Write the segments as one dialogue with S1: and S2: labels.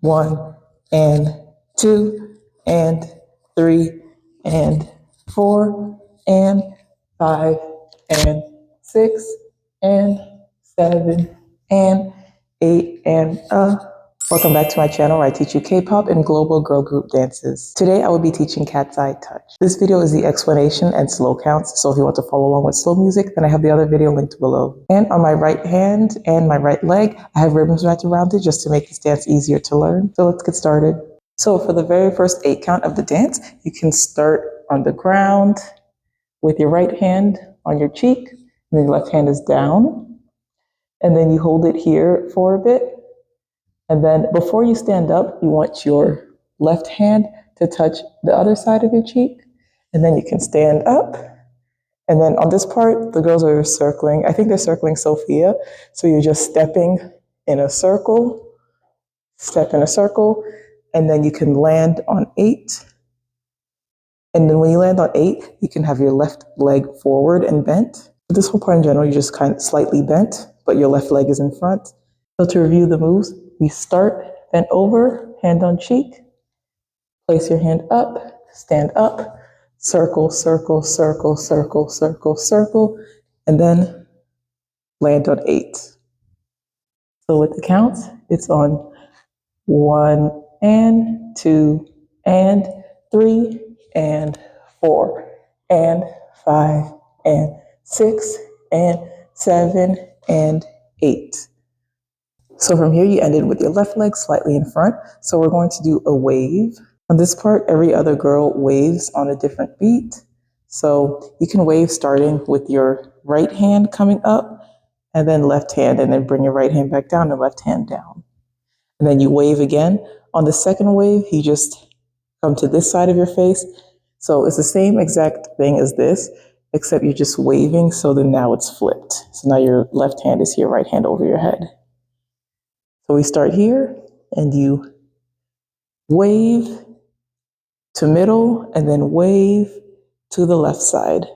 S1: 1 and 2 and 3 and 4 and 5 and 6 and 7 and 8 and Welcome back to my channel where I teach you K-pop and global girl group dances. Today I will be teaching KATSEYE Touch. This video is the explanation and slow counts, so if you want to follow along with slow music, then I have the other video linked below. And on my right hand and my right leg, I have ribbons wrapped around it just to make this dance easier to learn. So let's get started. So for the very first 8 count of the dance, you can start on the ground with your right hand on your cheek, and then your left hand is down. And then you hold it here for a bit. And then before you stand up, you want your left hand to touch the other side of your cheek. And then you can stand up. And then on this part, the girls are circling. I think they're circling Sophia. So you're just stepping in a circle, step in a circle, and then you can land on 8. And then when you land on 8, you can have your left leg forward and bent. For this whole part in general, you're just kind of slightly bent, but your left leg is in front. So to review the moves, we start bent over, hand on cheek, place your hand up, stand up, circle, circle, circle, circle, circle, circle, and then land on 8. So with the counts, it's on 1 and 2 and 3 and 4 and 5 and 6 and 7 and 8. So from here, you ended with your left leg slightly in front. So we're going to do a wave. On this part, every other girl waves on a different beat. So you can wave starting with your right hand coming up and then left hand, and then bring your right hand back down and left hand down. And then you wave again. On the second wave, you just come to this side of your face. So it's the same exact thing as this, except you're just waving. So then now it's flipped. So now your left hand is here, right hand over your head. So we start here, and you wave to middle, and then wave to the left side.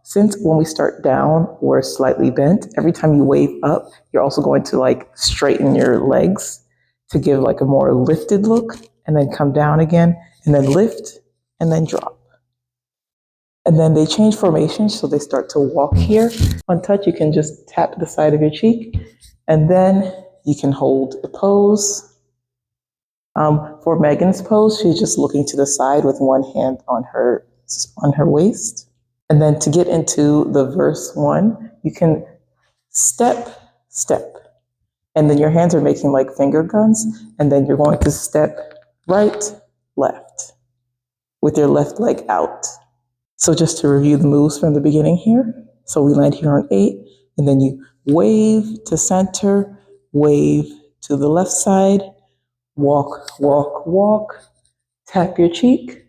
S1: Since when we start down, we're slightly bent, every time you wave up, you're also going to like straighten your legs to give like a more lifted look, and then come down again, and then lift, and then drop. And then they change formation, so they start to walk here. On touch, you can just tap the side of your cheek, and then you can hold the pose. For Megan's pose, she's just looking to the side with one hand on her waist. And then to get into the verse 1, you can step, step. And then your hands are making like finger guns. And then you're going to step right, left with your left leg out. So just to review the moves from the beginning here. So we land here on 8, and then you wave to center, wave to the left side, walk, walk, walk, tap your cheek,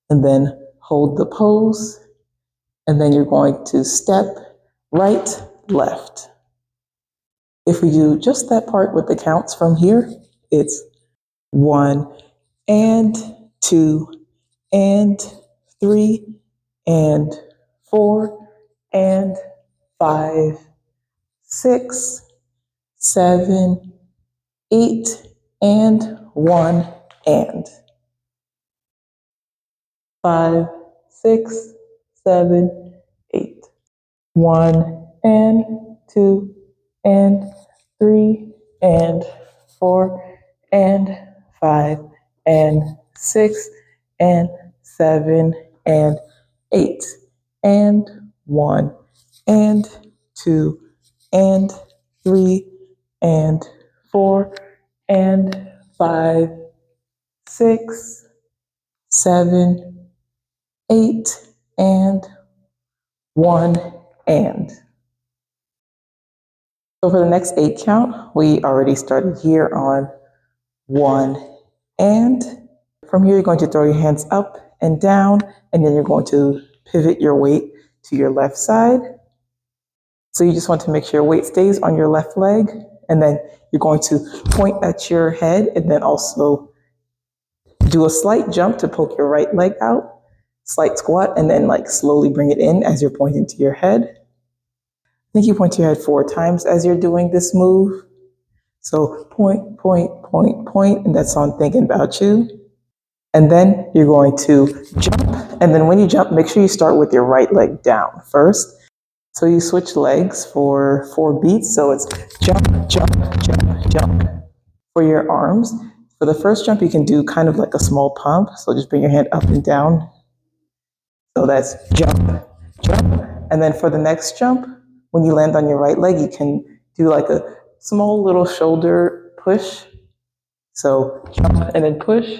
S1: and then hold the pose, and then you're going to step right, left. If we do just that part with the counts from here, it's 1 and 2 and 3 and 4 and 5, 6, 7, 8, and 1 and 5, 6, 7, 8. 1 and 2 and 3 and 4 and 5 and 6 and 7 and 8 and 1 and 2 and 3 and 4 and 5, 6, 7, 8 and 1 and. So for the next 8 count, we already started here on 1 and. From here, you're going to throw your hands up and down, and then you're going to pivot your weight to your left side. So you just want to make sure your weight stays on your left leg, and then you're going to point at your head, and then also do a slight jump to poke your right leg out, slight squat, and then like slowly bring it in as you're pointing to your head. I think you point to your head 4 times as you're doing this move. So point, point, point, point, and that's on thinking about you. And then you're going to jump. And then when you jump, make sure you start with your right leg down first. So you switch legs for 4 beats. So it's jump, jump, jump, jump. For your arms, for the first jump, you can do kind of like a small pump. So just bring your hand up and down. So that's jump, jump. And then for the next jump, when you land on your right leg, you can do like a small little shoulder push. So jump and then push,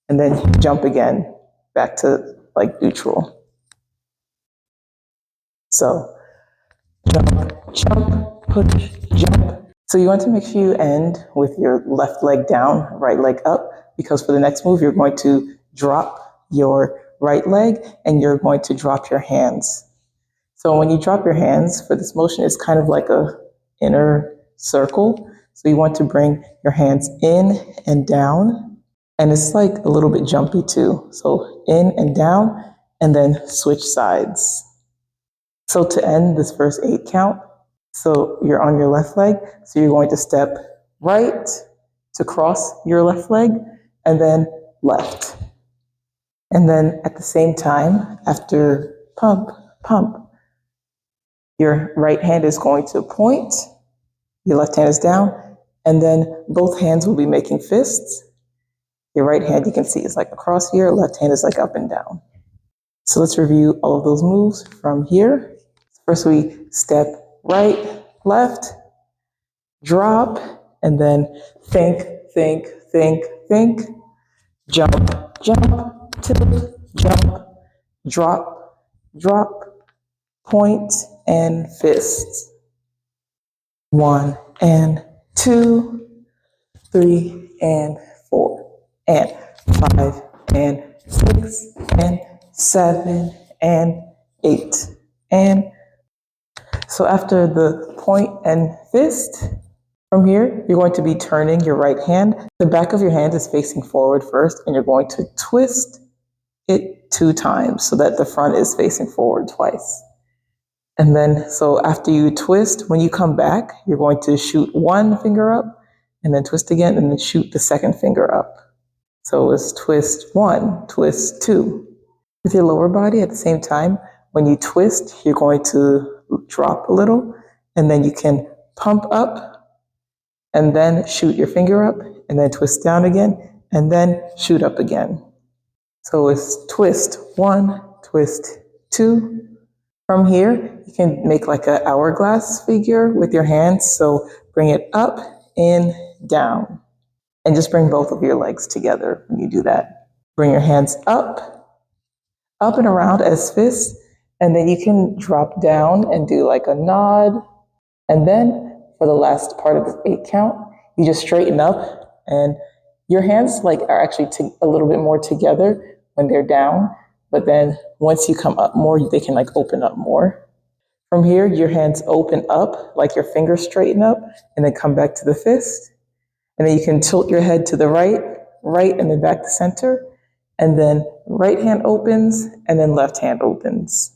S1: and then jump again back to like neutral. So jump, jump, push, jump. So you want to make sure you end with your left leg down, right leg up, because for the next move, you're going to drop your right leg and you're going to drop your hands. So when you drop your hands for this motion, it's kind of like a inner circle. So you want to bring your hands in and down. And it's like a little bit jumpy too. So in and down, and then switch sides. So to end this first 8 count, so you're on your left leg, so you're going to step right to cross your left leg, and then left. And then at the same time, after pump, pump, your right hand is going to point, your left hand is down, and then both hands will be making fists. Your right hand, you can see, is like across here, left hand is like up and down. So let's review all of those moves from here. First, we step right, left, drop, and then think, think, think, think, jump, jump, tilt, jump, drop, drop, point, and fists. 1 and 2, 3 and 4 and 5 and 6 and 7 and 8 and so after the point and fist, from here, you're going to be turning your right hand. The back of your hand is facing forward first, and you're going to twist it 2 times so that the front is facing forward twice. And then, so after you twist, when you come back, you're going to shoot 1 finger up, and then twist again, and then shoot the 2nd finger up. So it's twist 1, twist 2. With your lower body at the same time, when you twist, you're going to drop a little, and then you can pump up, and then shoot your finger up, and then twist down again, and then shoot up again. So it's twist 1, twist 2. From here, you can make like an hourglass figure with your hands. So bring it up, in, down, and just bring both of your legs together when you do that. Bring your hands up and around as fists, and then you can drop down and do like a nod. And then for the last part of the 8 count, you just straighten up, and your hands like are actually a little bit more together when they're down, but then once you come up more, they can like open up more. From here, your hands open up, like your fingers straighten up, and then come back to the fist. And then you can tilt your head to the right, and then back to center. And then right hand opens, and then left hand opens.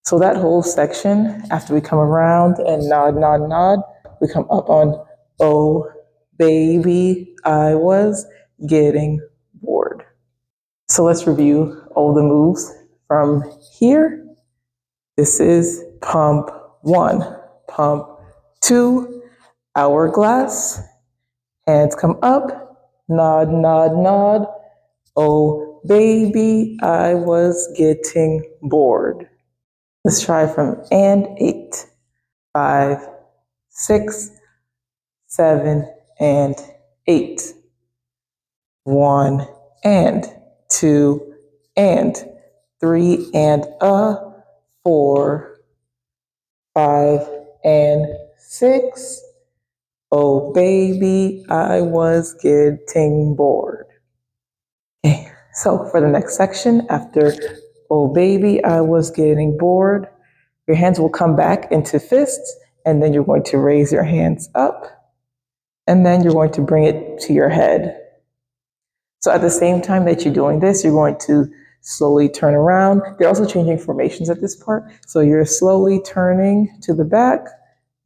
S1: So that whole section, after we come around and nod, nod, nod, we come up on, oh, baby, I was getting bored. So let's review all the moves from here. This is pump 1, pump 2, hourglass, hands come up, nod, nod, nod, oh, baby, I was getting bored. Let's try from and 8, 5, 6, 7, and 8. 1 and 2 and 3 and 4, 5 and 6. Oh baby, I was getting bored. Okay, so for the next section, after oh baby, I was getting bored, your hands will come back into fists, and then you're going to raise your hands up, and then you're going to bring it to your head. So at the same time that you're doing this, you're going to slowly turn around. They're also changing formations at this part. So you're slowly turning to the back,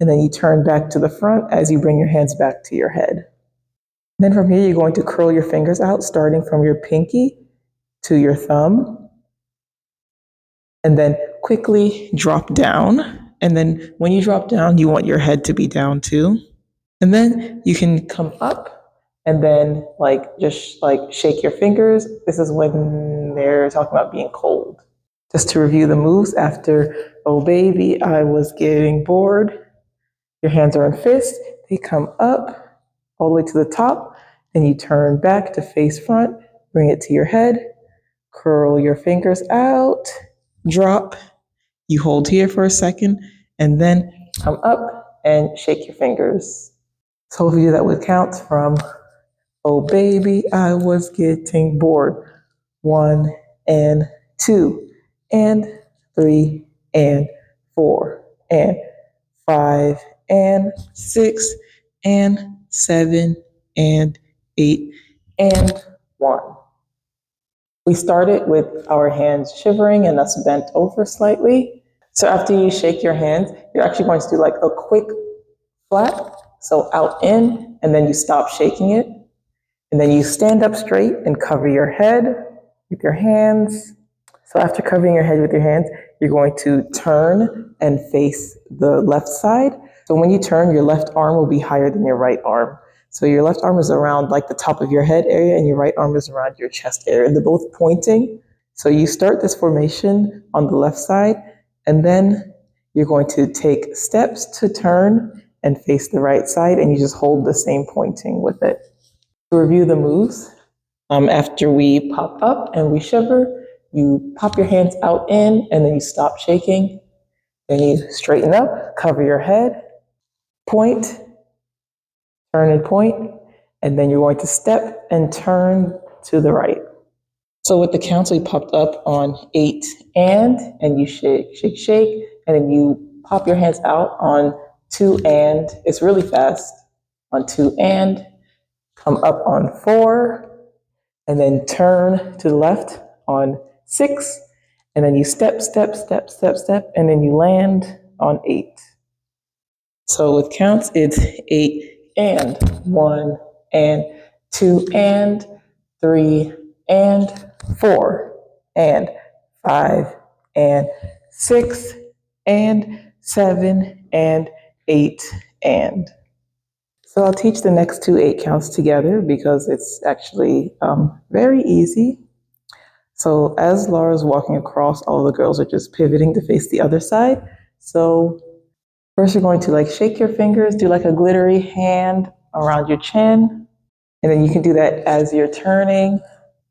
S1: and then you turn back to the front as you bring your hands back to your head. Then from here, you're going to curl your fingers out, starting from your pinky to your thumb, and then quickly drop down. And then when you drop down, you want your head to be down too. And then you can come up and then just shake your fingers. This is when they're talking about being cold. Just to review the moves after "Oh baby, I was getting bored." Your hands are in fists. They come up all the way to the top. Then you turn back to face front. Bring it to your head. Curl your fingers out. Drop. You hold here for a second. And then come up and shake your fingers. So if you do that with counts from "Oh baby, I was getting bored." 1 and 2 and 3 and 4 and 5 and 6 and 7 and 8 and 1. We started with our hands shivering and us bent over slightly. So after you shake your hands, you're actually going to do like a quick flat. So out in, and then you stop shaking it. And then you stand up straight and cover your head with your hands. So after covering your head with your hands, you're going to turn and face the left side. So when you turn, your left arm will be higher than your right arm. So your left arm is around like the top of your head area and your right arm is around your chest area. They're both pointing. So you start this formation on the left side, and then you're going to take steps to turn and face the right side, and you just hold the same pointing with it. To review the moves, after we pop up and we shiver, you pop your hands out in and then you stop shaking. Then you straighten up, cover your head, point, turn and point, and then you're going to step and turn to the right. So with the counts, we popped up on 8 and you shake, shake, shake, and then you pop your hands out on 2 and, it's really fast, on 2 and, come up on 4, and then turn to the left on 6, and then you step, step, step, step, step, and then you land on 8. So with counts, it's 8 and 1 and 2 and 3 and 4 and 5 and 6 and 7 and 8 and. So I'll teach the next 2 8 counts together because it's actually very easy. So as Laura's walking across, all the girls are just pivoting to face the other side. So first you're going to shake your fingers, do like a glittery hand around your chin. And then you can do that as you're turning.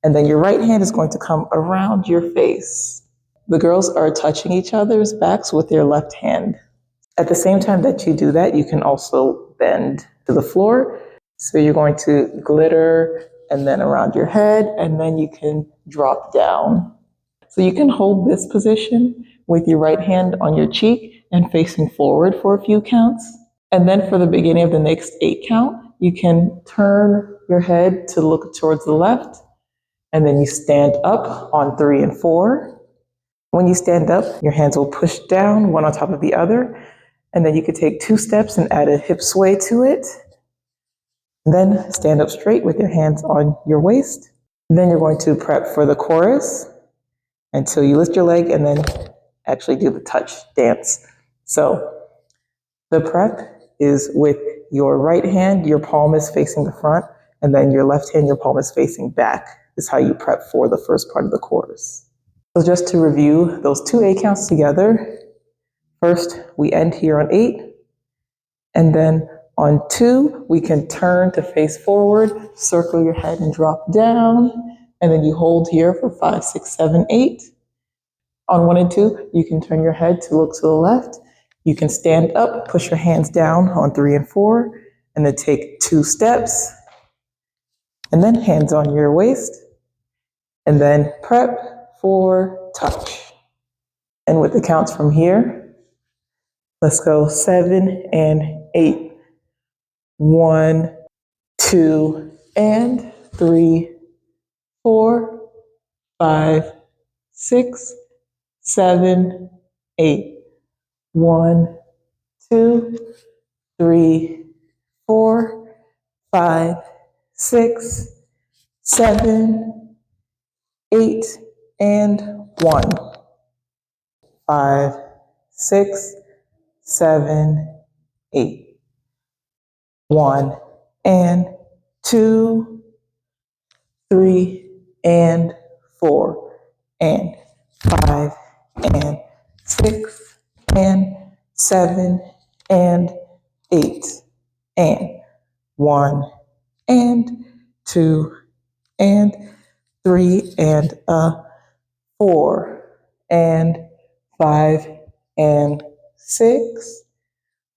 S1: And then your right hand is going to come around your face. The girls are touching each other's backs with their left hand. At the same time that you do that, you can also bend to the floor. So you're going to glitter and then around your head, and then you can drop down. So you can hold this position with your right hand on your cheek and facing forward for a few counts. And then for the beginning of the next 8 count, you can turn your head to look towards the left, and then you stand up on 3 and 4. When you stand up, your hands will push down, one on top of the other, and then you could take 2 steps and add a hip sway to it. Then stand up straight with your hands on your waist. Then you're going to prep for the chorus until you lift your leg and then actually do the touch dance. So the prep is with your right hand, your palm is facing the front, and then your left hand, your palm is facing back. This is how you prep for the first part of the chorus. So just to review those 2 8 counts together, first we end here on 8, and then on 2, we can turn to face forward, circle your head and drop down, and then you hold here for 5, 6, 7, 8. On 1 and 2, you can turn your head to look to the left. You can stand up, push your hands down on 3 and 4, and then take 2 steps, and then hands on your waist, and then prep for touch. And with the counts from here, let's go 7 and 8. 1, 2, and 3, 4, 5, 6, 7, 8. 1, 2, 3, 4, 5, 6, 7, 8, and 1. 5, 6, 7, 8. 1 and 2, 3 and 4 and 5 and 6 and 7 and 8 and 1 and 2 and 3 and 4 and 5 and 6.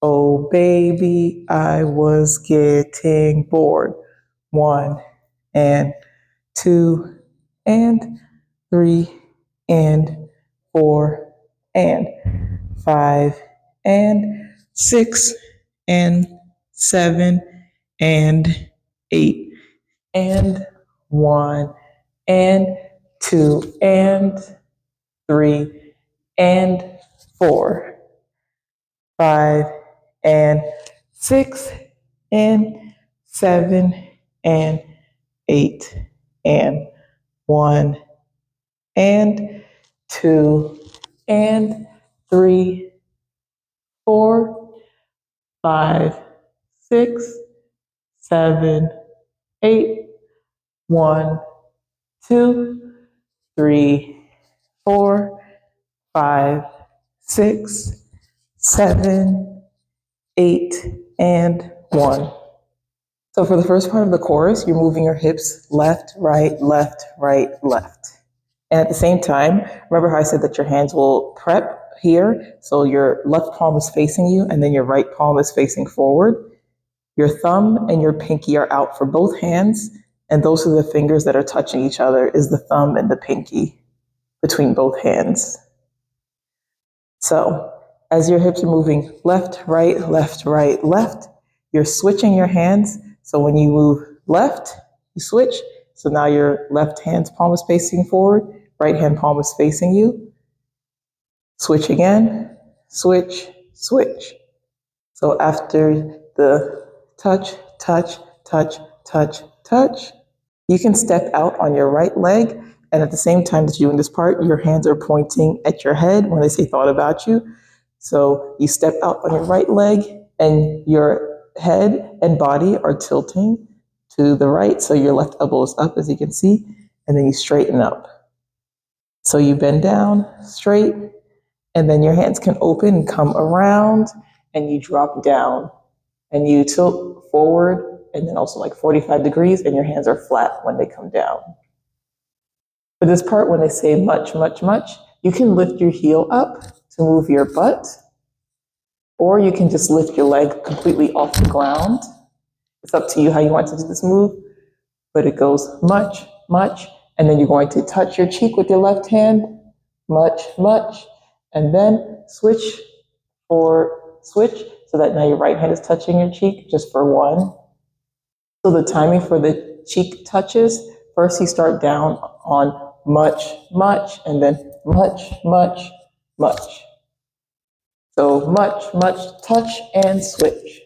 S1: Oh, baby, I was getting bored. 1 and 2 and 3 and 4 and 5 and 6 and 7 and 8 and 1 and 2 and 3 and 4, 5 and 6 and 7 and 8 and 1 and 2 and 3, 4, 5, 6, 7, 8, 1, 2, 3, 4, 5, 6, 7, 8, and 1. So for the first part of the chorus, you're moving your hips left, right, left, right, left. And at the same time, remember how I said that your hands will prep here? So your left palm is facing you and then your right palm is facing forward. Your thumb and your pinky are out for both hands, and those are the fingers that are touching each other, is the thumb and the pinky between both hands. So as your hips are moving left, right, left, you're switching your hands. So when you move left, you switch. So now your left hand's palm is facing forward, right hand palm is facing you. Switch again, switch, switch. So after the touch, touch, touch, touch, touch, you can step out on your right leg. And at the same time that you're doing this part, your hands are pointing at your head when they say thought about you. So you step out on your right leg and your head and body are tilting to the right. So your left elbow is up, as you can see, and then you straighten up. So you bend down straight, and then your hands can open and come around, and you drop down and you tilt forward and then also like 45 degrees, and your hands are flat when they come down. For this part, when they say much, much, much, you can lift your heel up to move your butt, or you can just lift your leg completely off the ground. It's up to you how you want to do this move, but it goes much, much, and then you're going to touch your cheek with your left hand, much, much, and then switch, so that now your right hand is touching your cheek just for 1. So the timing for the cheek touches, first you start down on much, much, and then much, much, much. So much, much, touch, and switch.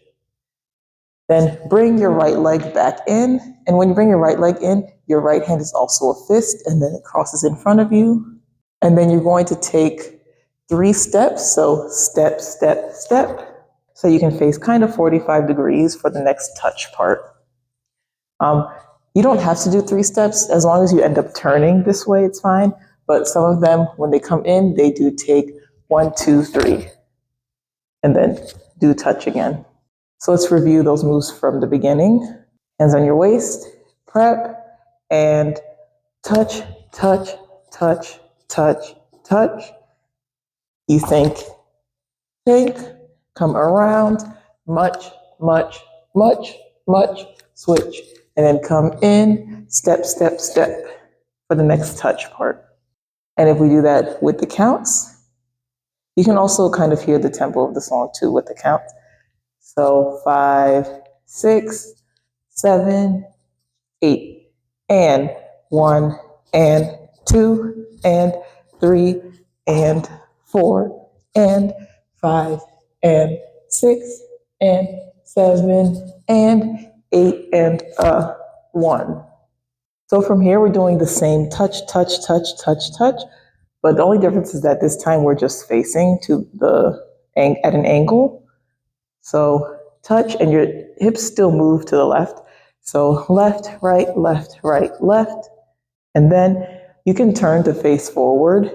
S1: Then bring your right leg back in. And when you bring your right leg in, your right hand is also a fist, and then it crosses in front of you. And then you're going to take 3 steps. So step, step, step. So you can face kind of 45 degrees for the next touch part. You don't have to do 3 steps. As long as you end up turning this way, it's fine. But some of them, when they come in, they do take 1, 2, 3, and then do touch again. So let's review those moves from the beginning. Hands on your waist, prep, and touch, touch, touch, touch, touch. You think, come around, much, much, much, much, switch, and then come in, step, step, step for the next touch part. And if we do that with the counts, you can also kind of hear the tempo of the song too with the count. So 5, 6, 7, 8, and 1, and 2, and 3, and 4, and 5, and 6, and 7, and 8, and 1. So from here, we're doing the same touch, touch, touch, touch, touch, but the only difference is that this time we're just facing to at an angle. So touch, and your hips still move to the left. So left, right, left, right, left. And then you can turn to face forward.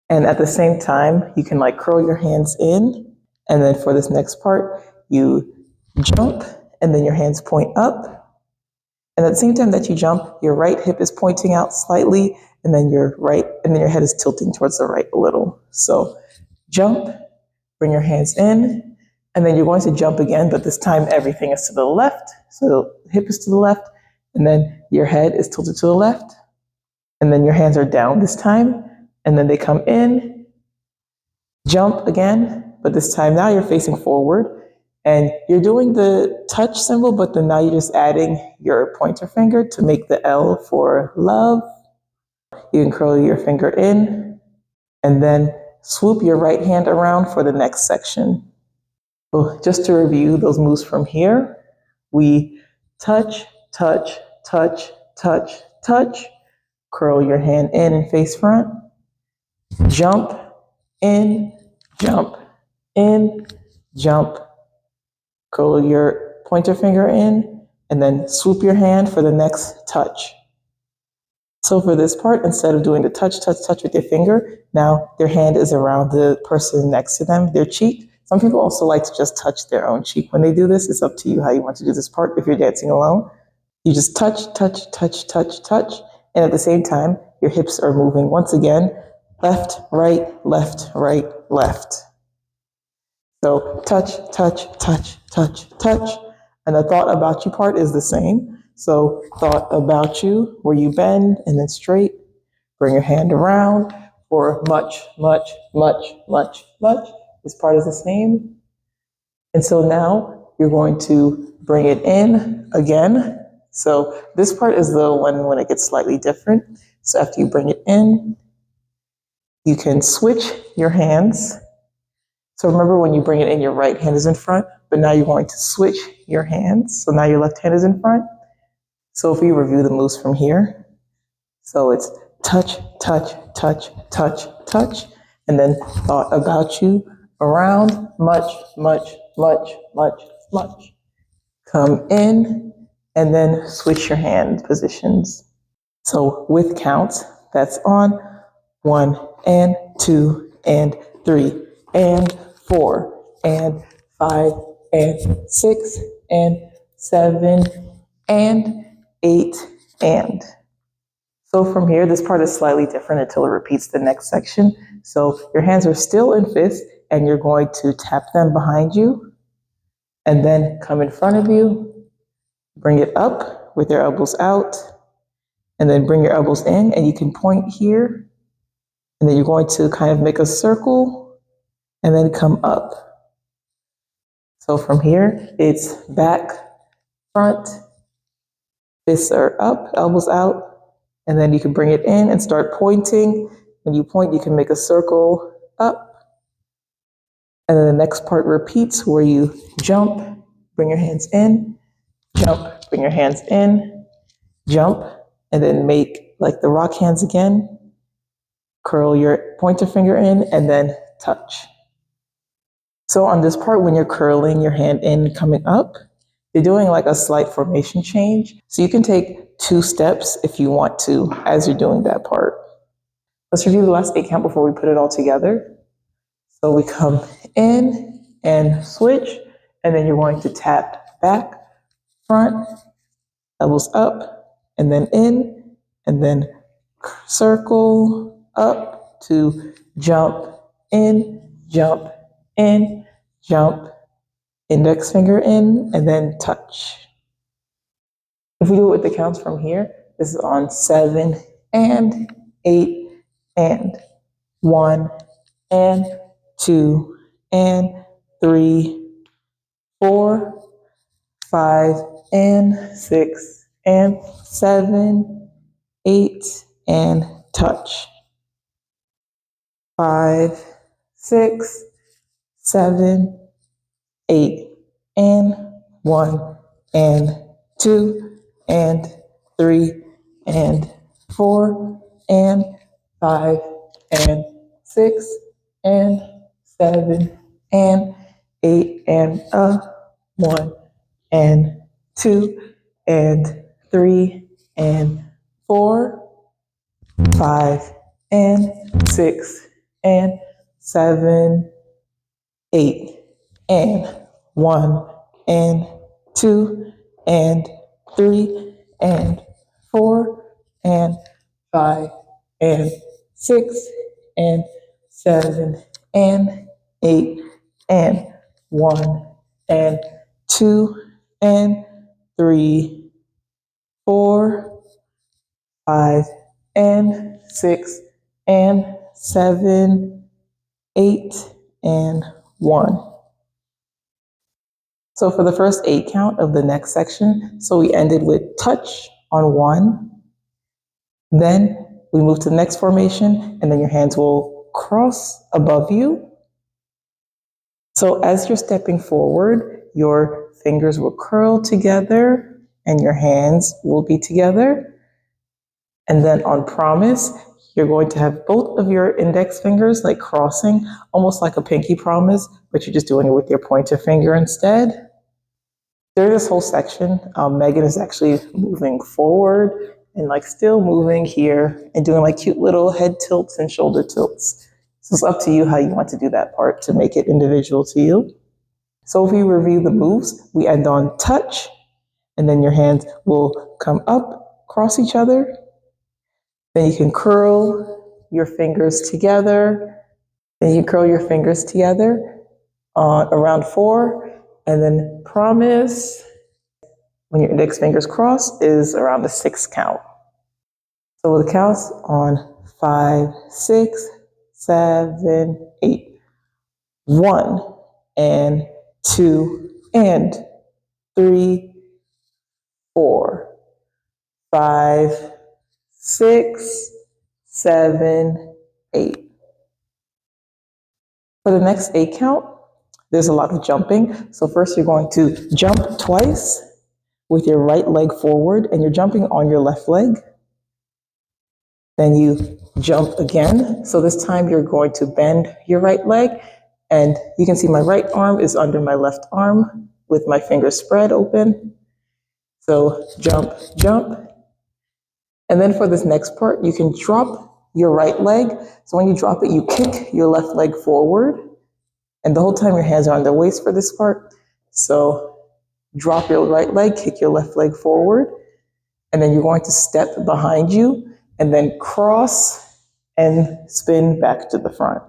S1: And at the same time, you can like curl your hands in. And then for this next part, you jump and then your hands point up. And at the same time that you jump, your right hip is pointing out slightly, and then your head is tilting towards the right a little. So jump, bring your hands in, and then you're going to jump again, but this time everything is to the left. So the hip is to the left, and then your head is tilted to the left, and then your hands are down this time, and then they come in, jump again, but this time now you're facing forward, and you're doing the touch symbol, but then now you're just adding your pointer finger to make the L for love. You can curl your finger in, and then swoop your right hand around for the next section. So just to review those moves from here, we touch, touch, touch, touch, touch, curl your hand in and face front, jump, in, jump, in, jump, curl your pointer finger in, and then swoop your hand for the next touch. So for this part, instead of doing the touch, touch, touch with your finger, now their hand is around the person next to them, their cheek. Some people also like to just touch their own cheek when they do this. It's up to you how you want to do this part. If you're dancing alone, you just touch, touch, touch, touch, touch. And at the same time, your hips are moving once again, left, right, left, right, left. So touch, touch, touch, touch, touch. And the thought about you part is the same. So thought about you, where you bend and then straight. Bring your hand around for much, much, much, much, much. This part is the same. And so now you're going to bring it in again. So this part is the one when it gets slightly different. So after you bring it in, you can switch your hands. So remember, when you bring it in, your right hand is in front, but now you're going to switch your hands. So now your left hand is in front. So if we review the moves from here, so it's touch, touch, touch, touch, touch, and then thought about you, around, much, much, much, much, much. Come in, and then switch your hand positions. So with counts, that's on 1 and 2 and 3 and 4 and 5 and 6 and 7 and 8 and. So from here, this part is slightly different until it repeats the next section. So your hands are still in fists, and you're going to tap them behind you, and then come in front of you, bring it up with your elbows out, and then bring your elbows in, and you can point here, and then you're going to kind of make a circle, and then come up. So from here, it's back, front, fists are up, elbows out, and then you can bring it in and start pointing. When you point, you can make a circle up. And then the next part repeats, where you jump, bring your hands in, jump, bring your hands in, jump, and then make like the rock hands again. Curl your pointer finger in, and then touch. So on this part, when you're curling your hand in, coming up, you're doing like a slight formation change. So you can take 2 steps if you want to as you're doing that part. Let's review the last 8 count before we put it all together. So we come in and switch, and then you're going to tap back, front, elbows up, and then in, and then circle up to jump in, jump in, jump, index finger in, and then touch. If we do it with the counts from here, this is on 7 and 8 and 1 and 2 and 3, 4, 5 and 6 and 7, 8 and touch. 5, 6, 7, 8, and 1, and 2, and 3, and 4, and 5, and 6, and 7, and 8, and 1, and 2, and 3, and 4, 5, and 6, and 7, 8, and 1, and 2, and 3, and 4, and 5, and 6, and 7, and 8, and 1, and 2, and 3, 4, 5, and 6, and 7, 8, and 1. So for the first 8 count of the next section, so we ended with touch on 1, then we move to the next formation, and then your hands will cross above you. So as you're stepping forward, your fingers will curl together and your hands will be together. And then on promise, you're going to have both of your index fingers like crossing, almost like a pinky promise, but you're just doing it with your pointer finger instead. During this whole section, Megan is actually moving forward and like still moving here and doing like cute little head tilts and shoulder tilts. So it's up to you how you want to do that part to make it individual to you. So if we review the moves, we end on touch, and then your hands will come up, cross each other. Then you can curl your fingers together. Then you curl your fingers together around 4, and then promise when your index fingers cross is around the 6th count. So the counts on 5, 6, 7, 8. 1, and 2, and 3, 4, 5, 6, 7, 8. For the next 8 count, there's a lot of jumping. So first you're going to jump twice with your right leg forward, and you're jumping on your left leg. Then you jump again. So this time you're going to bend your right leg, and you can see my right arm is under my left arm with my fingers spread open. So jump, jump. And then for this next part, you can drop your right leg. So when you drop it, you kick your left leg forward. And the whole time your hands are on the waist for this part. So drop your right leg, kick your left leg forward. And then you're going to step behind you and then cross and spin back to the front.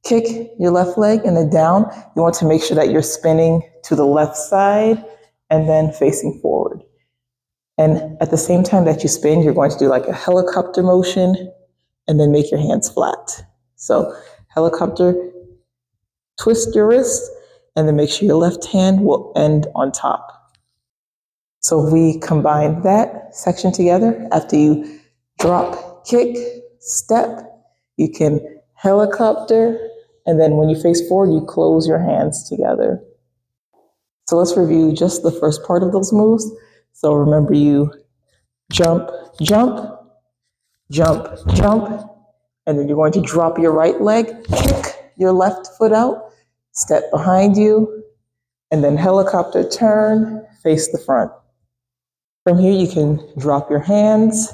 S1: Kick your left leg and then down. You want to make sure that you're spinning to the left side and then facing forward. And at the same time that you spin, you're going to do like a helicopter motion and then make your hands flat. So helicopter, twist your wrist, and then make sure your left hand will end on top. So if we combine that section together, after you drop, kick, step, you can helicopter, and then when you face forward, you close your hands together. So let's review just the first part of those moves. So remember, you jump, jump, jump, jump, and then you're going to drop your right leg, kick your left foot out, step behind you, and then helicopter turn, face the front. From here, you can drop your hands,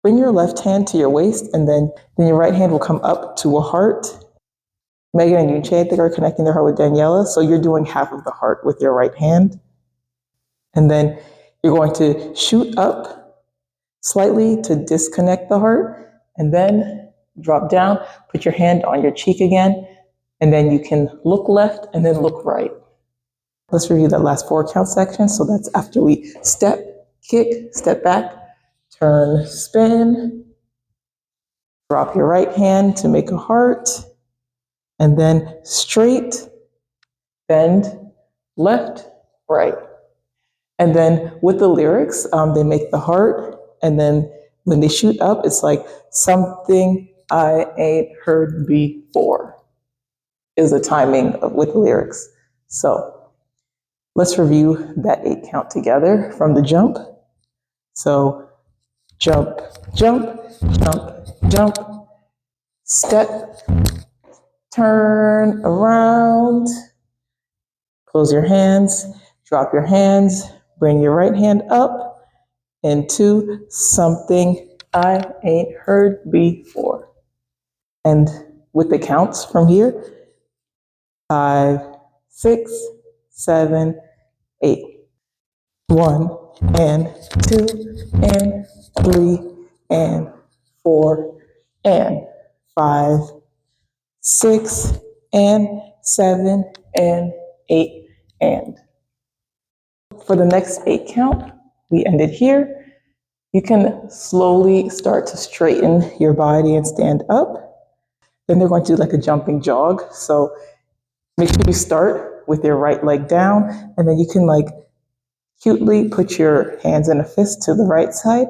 S1: bring your left hand to your waist, and then your right hand will come up to a heart. Megan and Yunche, I think, are connecting their heart with Daniela, so you're doing half of the heart with your right hand. And then you're going to shoot up slightly to disconnect the heart, and then drop down, put your hand on your cheek again, and then you can look left and then look right. Let's review that last 4 count section. So that's after we step, kick, step back, turn, spin, drop your right hand to make a heart, and then straight, bend, left, right. And then with the lyrics, they make the heart, and then when they shoot up, it's like something I ain't heard before is the timing with the lyrics. So let's review that 8 count together from the jump. So jump, jump, jump, jump, step, turn around, close your hands, drop your hands, bring your right hand up into something I ain't heard before. And with the counts from here, 5, 6, 7, 8. 1 and 2 and 3 and 4 and 5, 6 and 7 and 8 and. For the next 8 count, we ended here. You can slowly start to straighten your body and stand up. Then they're going to do like a jumping jog. So make sure you start with your right leg down, and then you can like cutely put your hands in a fist to the right side.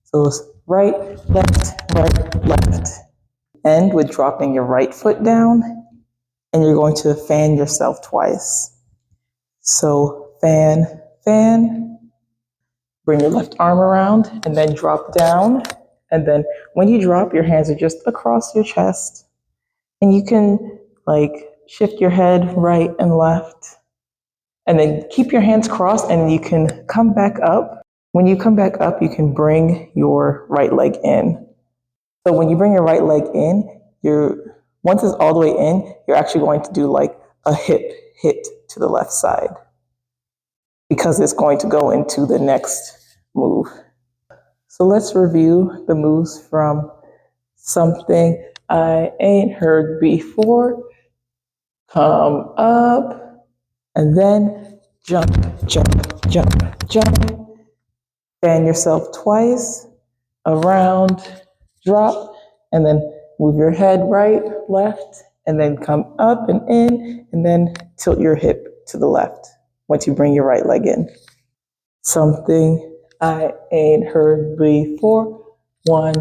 S1: So it's right, left. End with dropping your right foot down, and you're going to fan yourself twice. So fan, fan, bring your left arm around, and then drop down. And then when you drop, your hands are just across your chest. And you can like shift your head right and left. And then keep your hands crossed, and you can come back up. When you come back up, you can bring your right leg in. So when you bring your right leg in, once it's all the way in, you're actually going to do like a hip hit to the left side because it's going to go into the next move. So let's review the moves from something I ain't heard before. Come up and then jump, jump, jump, jump. Fan yourself twice, around, drop, and then move your head right, left, and then come up and in, and then tilt your hip to the left once you bring your right leg in. Something I ain't heard before. 1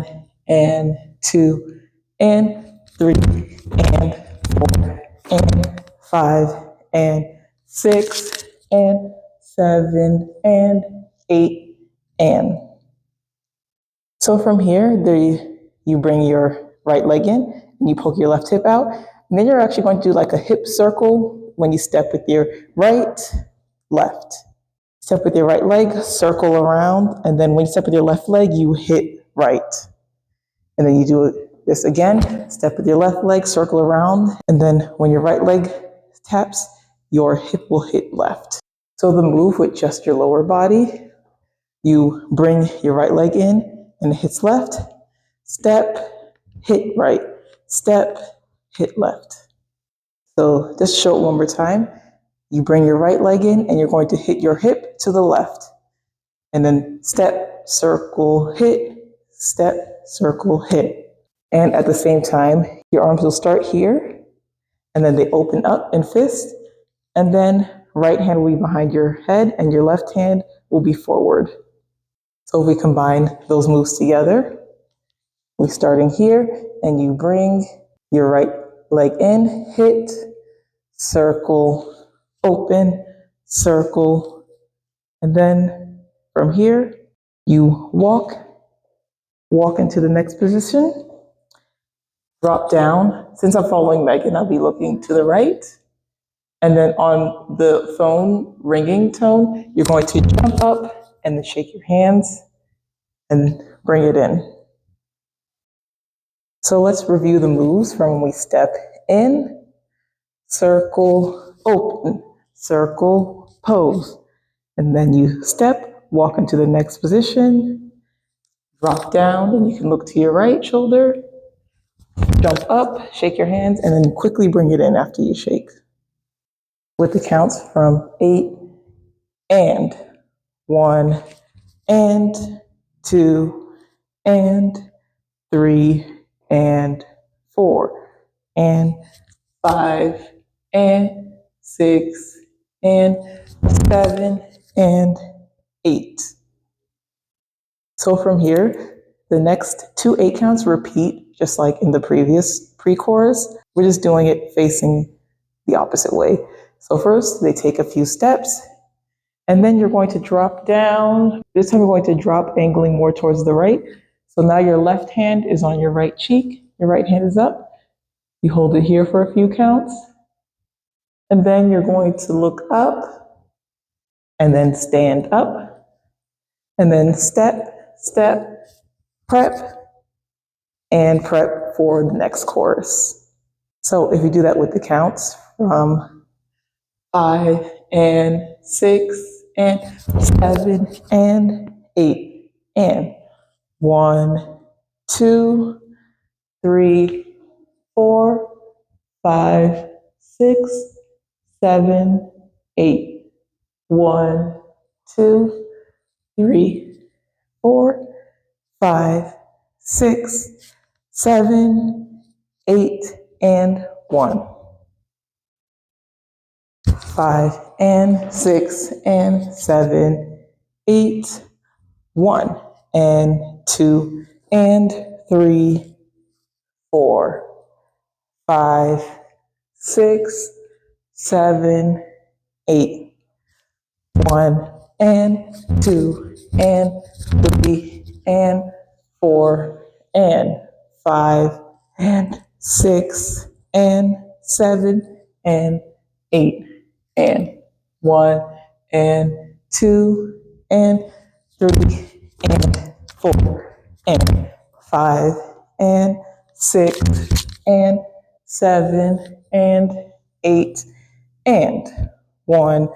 S1: and 2 and 3 and 4 and 5 and 6 and 7 and 8 and. So from here, you bring your right leg in and you poke your left hip out. And then you're actually going to do like a hip circle when you step with your right, left. Step with your right leg, circle around, and then when you step with your left leg, you hit right. And then you do this again, step with your left leg, circle around, and then when your right leg taps, your hip will hit left. So the move with just your lower body, you bring your right leg in and it hits left, step, hit right, step, hit left. So just show it one more time. You bring your right leg in and you're going to hit your hip to the left. And then step, circle, hit, step, circle, hit. And at the same time, your arms will start here and then they open up in fist. And then right hand will be behind your head and your left hand will be forward. So if we combine those moves together, we're starting here and you bring your right leg in, hit, circle, open, circle, and then from here, you walk into the next position, drop down. Since I'm following Megan, I'll be looking to the right. And then on the phone ringing tone, you're going to jump up and then shake your hands and bring it in. So let's review the moves from when we step in, circle, open, circle, pose. And then you step, walk into the next position, drop down, and you can look to your right shoulder, jump up, shake your hands, and then quickly bring it in after you shake. With the counts from 8 and 1 and 2 and 3 and 4 and 5 and 6 and 7 and 8. So from here, the next 2 8 counts repeat just like in the previous pre-chorus. We're just doing it facing the opposite way. So first, they take a few steps, and then you're going to drop down. This time, you're going to drop, angling more towards the right. So now your left hand is on your right cheek. Your right hand is up. You hold it here for a few counts. And then you're going to look up, and then stand up, and then step, step, prep, and prep for the next chorus. So if you do that with the counts from 5 and 6 and 7 and 8 and 1, 2, 3, 4, 5, 6, 7, 8. 1, 2, 3, 4, 5, 6, 7, 8, and 1. 5 and 6 and 7, 8, 1 and 2 and 3, 4, 5, 6, 7, 8. 1 and 2 and 3 and 4 and 5 and 6 and 7 and 8 and 1 and 2 and 3 and 4 and 5 and 6 and 7 and 8 and 1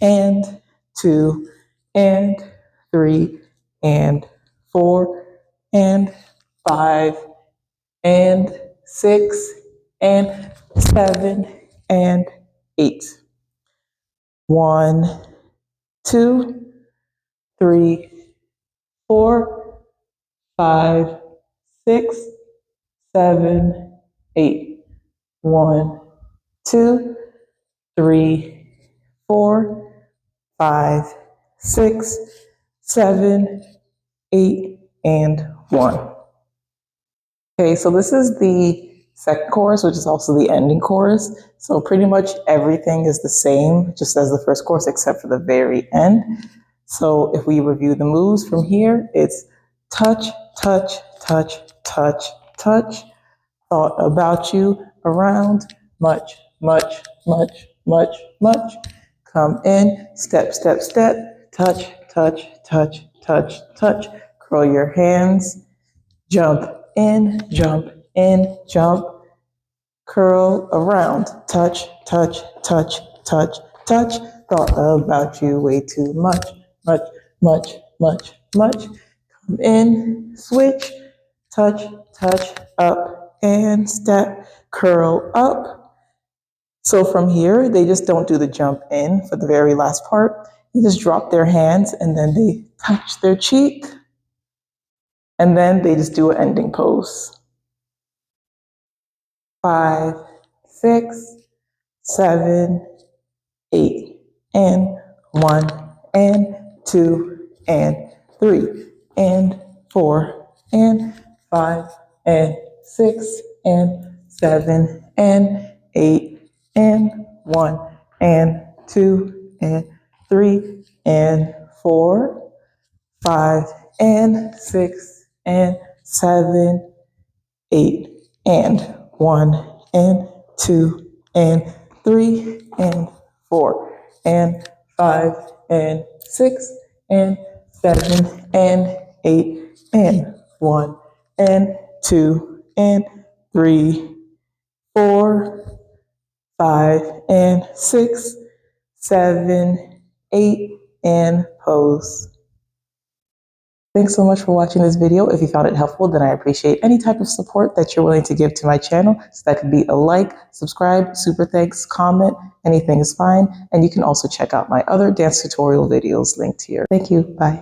S1: and 2 and 3 and 4 and 5 and 6 and 7 and 8. 1, 2, 3, 4, 5, 6, 7, 8. 1, 2, 3, 4, 5, 6, 7, 8, and 1. Okay, so this is the second chorus, which is also the ending chorus. So pretty much everything is the same, just as the first chorus, except for the very end. So if we review the moves from here, it's touch, touch, touch, touch, touch, thought about you, around, much, much, much, much, much, come in, step, step, step, touch, touch, touch, touch, touch, curl your hands, jump in, jump in, jump, curl around, touch, touch, touch, touch, touch, thought about you way too much, much, much, much, much, come in, switch, touch, touch, up, and step, curl up. So from here, they just don't do the jump in for the very last part. They just drop their hands and then they touch their cheek. And then they just do an ending pose. 5, 6, 7, 8, and 1, and 2, and 3, and 4, and 5, and 6, and 7, and 8, and 1, and 2, and 3, and 4, 5, and 6, and 7, 8, and 1, and 2, and 3, and 4, and 5, and 6, and 7, and 8, and 1, and 2, and 3, 4, 5, and 6, 7, 8, and pose. Thanks so much for watching this video. If you found it helpful, then I appreciate any type of support that you're willing to give to my channel. So that could be a like, subscribe, super thanks, comment, anything is fine. And you can also check out my other dance tutorial videos linked here. Thank you. Bye.